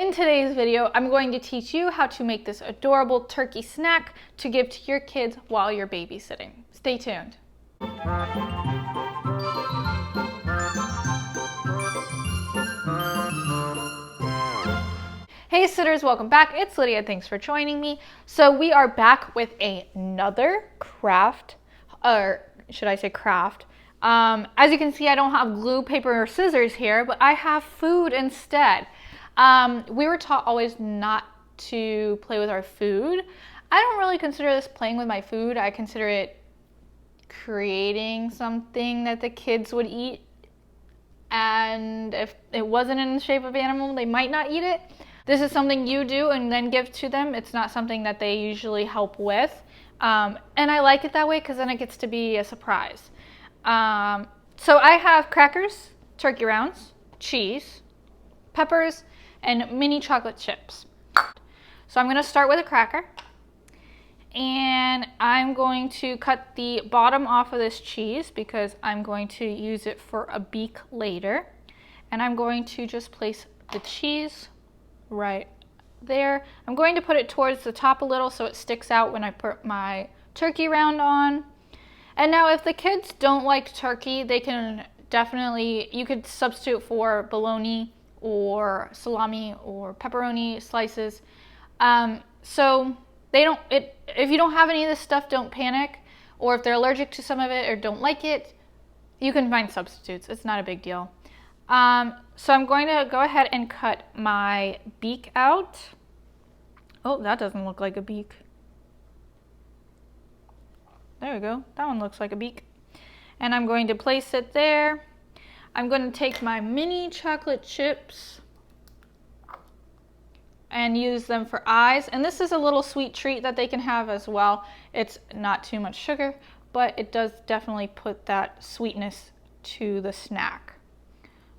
In today's video, I'm going to teach you how to make this adorable turkey snack to give to your kids while you're babysitting. Stay tuned. Hey sitters, welcome back. It's Lydia. Thanks for joining me. So we are back with another craft, or should I say craft. As you can see, I don't have glue, paper, or scissors here, but I have food instead. We were taught always not to play with our food. I don't really consider this playing with my food. I consider it creating something that the kids would eat. And if it wasn't in the shape of animal, they might not eat it. This is something you do and then give to them. It's not something that they usually help with. And I like it that way because then it gets to be a surprise. So I have crackers, turkey rounds, cheese, peppers, and mini chocolate chips. So I'm going to start with a cracker. And I'm going to cut the bottom off of this cheese because I'm going to use it for a beak later. And I'm going to just place the cheese right there. I'm going to put it towards the top a little so it sticks out when I put my turkey round on. And now if the kids don't like turkey, they can definitely, you could substitute for bologna or salami or pepperoni slices. So they don't, if you don't have any of this stuff, don't panic. Or if they're allergic to some of it or don't like it, you can find substitutes. It's not a big deal. So I'm going to go ahead and cut my beak out. Oh, that doesn't look like a beak. There we go. That one looks like a beak. And I'm going to place it there. I'm going to take my mini chocolate chips and use them for eyes. And this is a little sweet treat that they can have as well. It's not too much sugar, but it does definitely put that sweetness to the snack.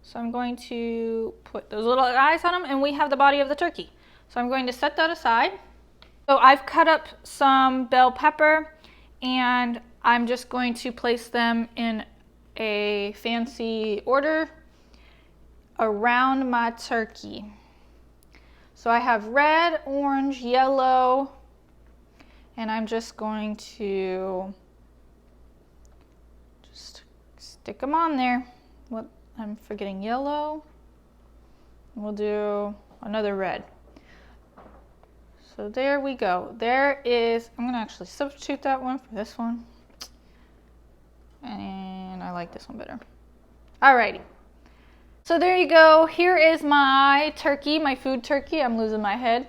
So I'm going to put those little eyes on them, and we have the body of the turkey. So I'm going to set that aside. So I've cut up some bell pepper, and I'm just going to place them in a fancy order around my turkey. So I have red, orange, yellow, and I'm just going to just stick them on there. What? I'm forgetting yellow. We'll do another red. So there we go. There is, I'm gonna actually substitute that one for this one. And I like this one better. Alrighty. So there you go. Here is my turkey, my food turkey. I'm losing my head.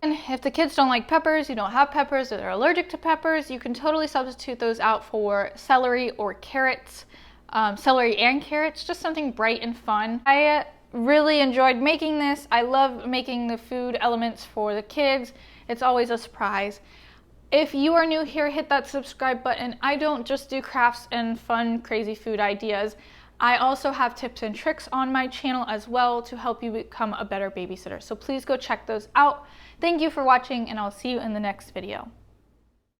And if the kids don't like peppers, you don't have peppers, or they're allergic to peppers, you can totally substitute those out for celery or carrots. Celery and carrots, just something bright and fun. I really enjoyed making this. I love making the food elements for the kids. It's always a surprise. If you are new here, hit that subscribe button. I don't just do crafts and fun, crazy food ideas. I also have tips and tricks on my channel as well to help you become a better babysitter. So please go check those out. Thank you for watching, and I'll see you in the next video.